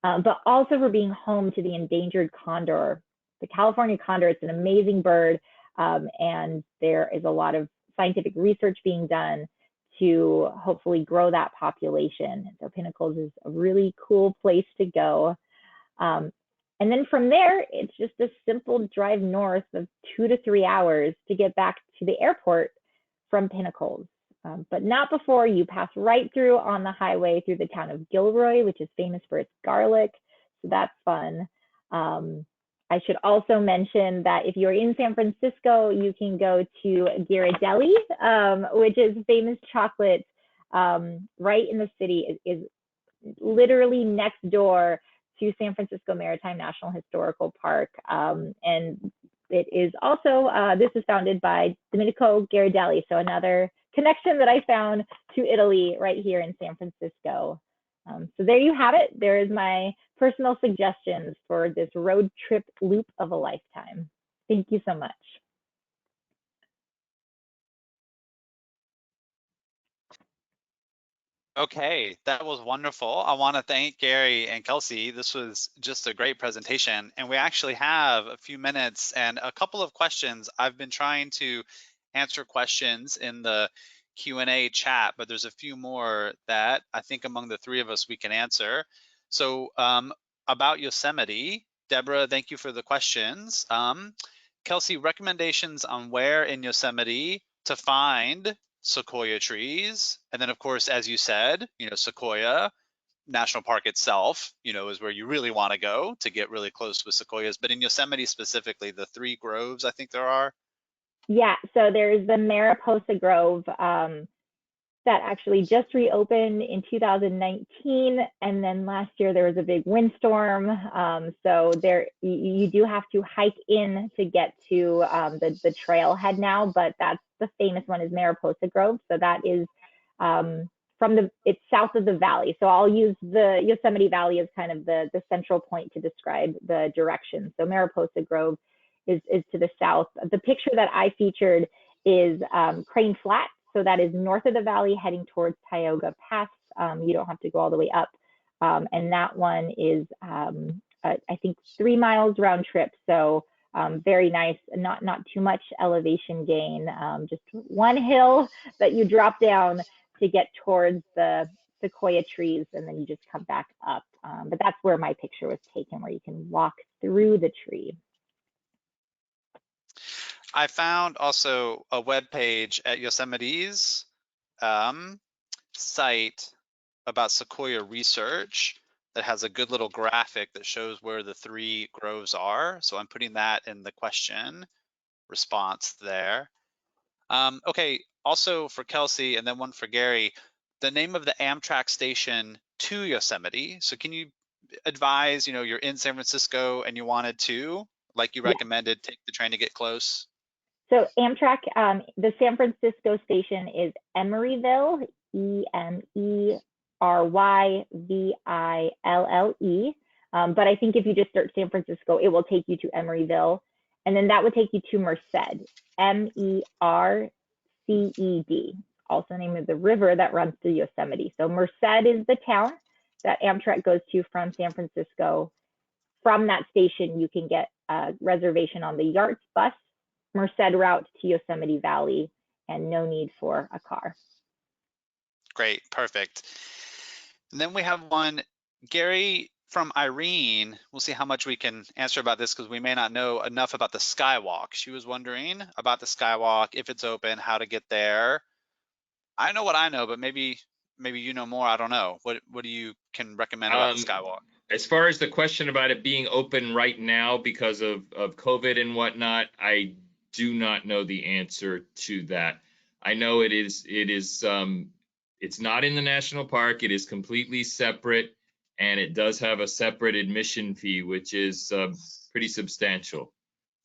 but also for being home to the endangered condor. The California condor, it's an amazing bird, and there is a lot of scientific research being done to hopefully grow that population. So Pinnacles is a really cool place to go. And then from there, it's just a simple drive north of 2 to 3 hours to get back to the airport from Pinnacles. But not before you pass right through on the highway through the town of Gilroy, which is famous for its garlic. So that's fun. I should also mention that if you're in San Francisco, you can go to Ghirardelli, which is famous chocolate right in the city. It is literally next door to San Francisco Maritime National Historical Park. And it is also, this is founded by Domenico Ghirardelli, so another connection that I found to Italy right here in San Francisco. So there you have it. There is my personal suggestions for this road trip loop of a lifetime. Thank you so much. Okay, that was wonderful. I want to thank Gary and Kelsey. This was just a great presentation. And we actually have a few minutes and a couple of questions. I've been trying to answer questions in the Q&A chat, but there's a few more that I think among the three of us we can answer. So about Yosemite, Deborah, thank you for the questions. Kelsey, recommendations on where in Yosemite to find sequoia trees. And then of course, as you said, Sequoia National Park itself, is where you really want to go to get really close with sequoias. But in Yosemite specifically, the 3 groves, I think there are. Yeah, so there's the Mariposa Grove that actually just reopened in 2019, and then last year there was a big windstorm. So there, you do have to hike in to get to the trailhead now, but that's the famous one is Mariposa Grove. So that is it's south of the valley. So I'll use the Yosemite Valley as kind of the central point to describe the direction. So Mariposa Grove is to the south. The picture that I featured is Crane Flat. So that is north of the valley heading towards Tioga Pass. You don't have to go all the way up. And that one is, I think, 3 miles round trip. So very nice, not too much elevation gain, just one hill that you drop down to get towards the sequoia trees, and then you just come back up. But that's where my picture was taken, where you can walk through the tree. I found also a web page at Yosemite's site about sequoia research that has a good little graphic that shows where the 3 groves are. So I'm putting that in the question response there. Okay, also for Kelsey and then one for Gary, the name of the Amtrak station to Yosemite. So can you advise, you're in San Francisco and you wanted to, like you recommended, take the train to get close? So Amtrak, the San Francisco station is Emeryville, Emeryville. But I think if you just search San Francisco, it will take you to Emeryville. And then that would take you to Merced, Merced, also the name of the river that runs through Yosemite. So Merced is the town that Amtrak goes to from San Francisco. From that station, you can get a reservation on the Yards bus, Merced route to Yosemite Valley, and no need for a car. Great, perfect. And then we have one, Gary, from Irene. We'll see how much we can answer about this because we may not know enough about the Skywalk. She was wondering about the Skywalk, if it's open, how to get there. I know what I know, but maybe you know more. I don't know. What do you can recommend about the Skywalk? As far as the question about it being open right now because of COVID and whatnot, I do not know the answer to that. I know it's not in the national park. It is completely separate, and it does have a separate admission fee, which is pretty substantial.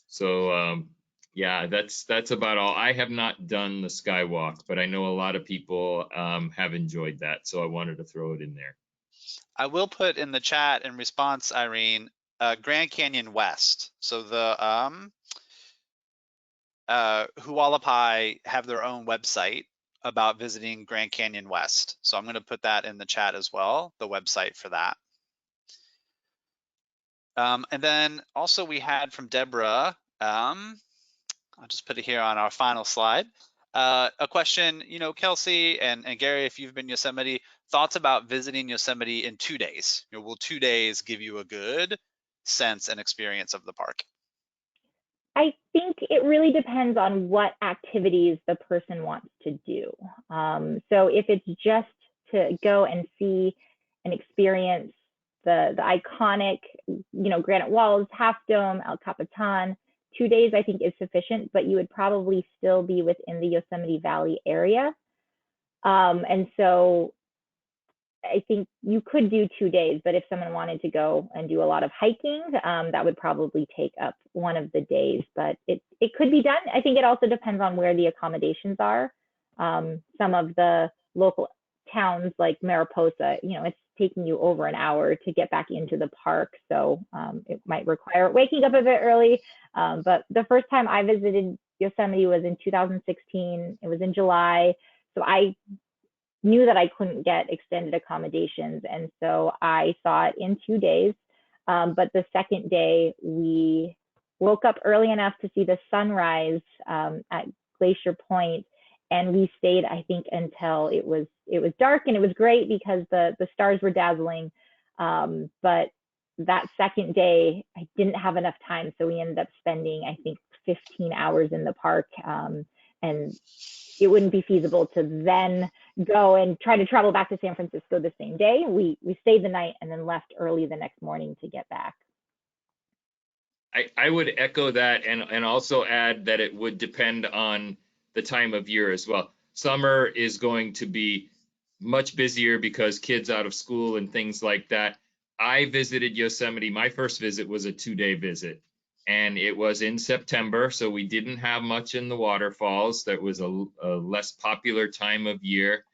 So yeah, that's about all. I have not done the Skywalk, but I know a lot of people have enjoyed that, so I wanted to throw it in there. I will put in the chat in response, Irene, Grand Canyon West. So the Hualapai have their own website about visiting Grand Canyon West. So I'm going to put that in the chat as well, the website for that. And then also we had from Deborah, I'll just put it here on our final slide. A question, Kelsey and Gary, if you've been Yosemite, thoughts about visiting Yosemite in 2 days? Will 2 days give you a good sense and experience of the park? I think it really depends on what activities the person wants to do. So if it's just to go and see and experience the iconic, granite walls, Half Dome, El Capitan, 2 days I think is sufficient, but you would probably still be within the Yosemite Valley area. And so I think you could do 2 days, but if someone wanted to go and do a lot of hiking, that would probably take up one of the days, but it could be done. I think it also depends on where the accommodations are. Some of the local towns like Mariposa, you know, it's taking you over an hour to get back into the park. So it might require waking up a bit early. But the first time I visited Yosemite was in 2016. It was in July. So I knew that I couldn't get extended accommodations. And so I saw it in 2 days. But the second day, we woke up early enough to see the sunrise at Glacier Point. And we stayed, I think, until it was dark, and it was great because the stars were dazzling. But that second day, I didn't have enough time, so we ended up spending, I think, 15 hours in the park, and it wouldn't be feasible to then go and try to travel back to San Francisco the same day. We stayed the night and then left early the next morning to get back. I would echo that, and also add that it would depend on the time of year as well. Summer is going to be much busier because kids out of school and things like that. I visited Yosemite. My first visit was a 2-day visit, and it was in September, so we didn't have much in the waterfalls. That was a less popular time of year,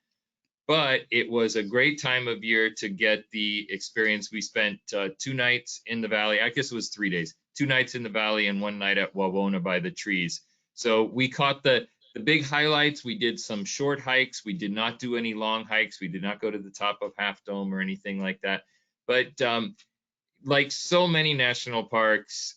but it was a great time of year to get the experience. We spent 2 nights in the valley. I guess it was 3 days, 2 nights in the valley and 1 night at Wawona by the trees. So we caught the big highlights. We did some short hikes. We did not do any long hikes. We did not go to the top of Half Dome or anything like that. But like so many national parks,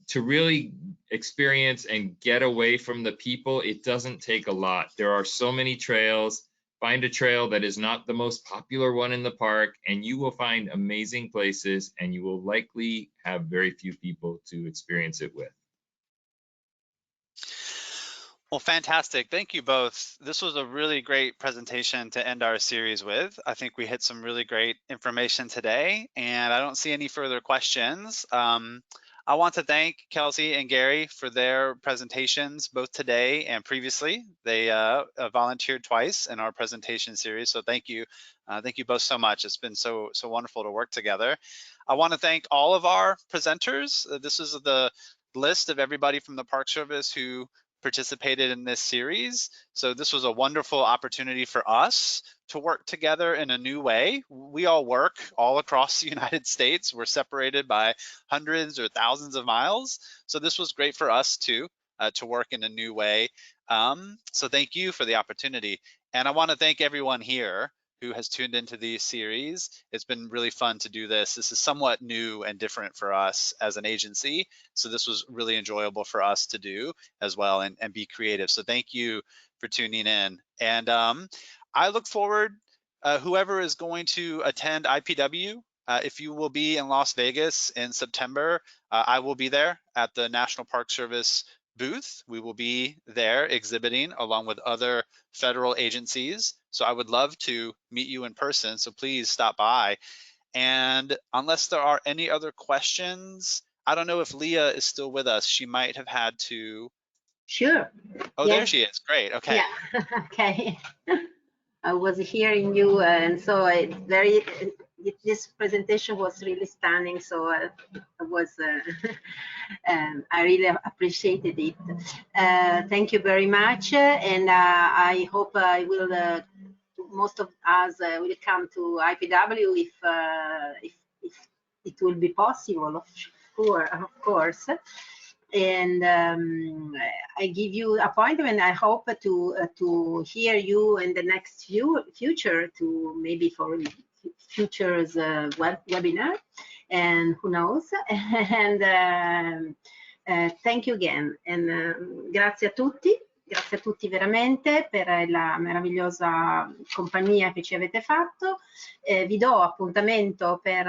to really experience and get away from the people, it doesn't take a lot. There are so many trails. Find a trail that is not the most popular one in the park, and you will find amazing places, and you will likely have very few people to experience it with. Well, fantastic. Thank you both. This was a really great presentation to end our series with. I think we hit some really great information today, and I don't see any further questions. I want to thank Kelsey and Gary for their presentations, both today and previously. They volunteered twice in our presentation series, so thank you. Thank you both so much. It's been so wonderful to work together. I want to thank all of our presenters. This is the list of everybody from the Park Service who participated in this series. So this was a wonderful opportunity for us to work together in a new way. We all work all across the United States. We're separated by hundreds or thousands of miles. So this was great for us too, to work in a new way. So thank you for the opportunity. And I want to thank everyone here who has tuned into these series. It's been really fun to do this. This is somewhat new and different for us as an agency. So this was really enjoyable for us to do as well and be creative. So thank you for tuning in. And I look forward, whoever is going to attend IPW, if you will be in Las Vegas in September, I will be there at the National Park Service booth. We will be there exhibiting along with other federal agencies. So I would love to meet you in person. So please stop by. And unless there are any other questions, I don't know if Leah is still with us. She might have had to. Sure. Oh, yes. There she is. Great. Okay. Yeah. Okay. I was hearing you, and so it's very. This presentation was really stunning. So I really appreciated it. Thank you very much, and I hope I will. Most of us will come to IPW if it will be possible, of course. And I give you appointment. I hope to hear you in the next future, to maybe for futures webinar, and who knows. And thank you again, and grazie a tutti. Grazie a tutti veramente per la meravigliosa compagnia che ci avete fatto. Vi do appuntamento per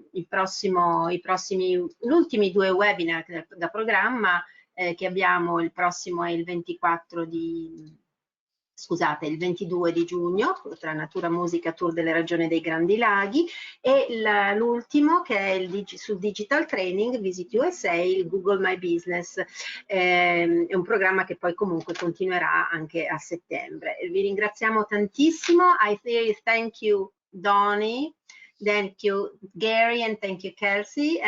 gli ultimi 2 webinar da programma che abbiamo. Il prossimo è il 24 scusate, il 22 di giugno, tra Natura Musica Tour delle Regioni dei Grandi Laghi, e l'ultimo che è sul Digital Training Visit USA, il Google My Business. È un programma che poi comunque continuerà anche a settembre. Vi ringraziamo tantissimo. I really thank you, Donny, thank you, Gary, and thank you, Kelsey.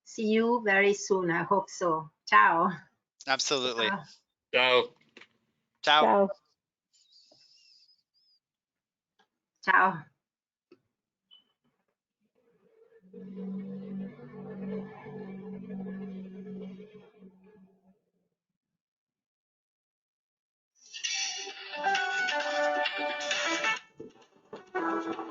See you very soon. I hope so. Ciao. Absolutely. Ciao. Ciao. Ciao. Ciao. Ciao.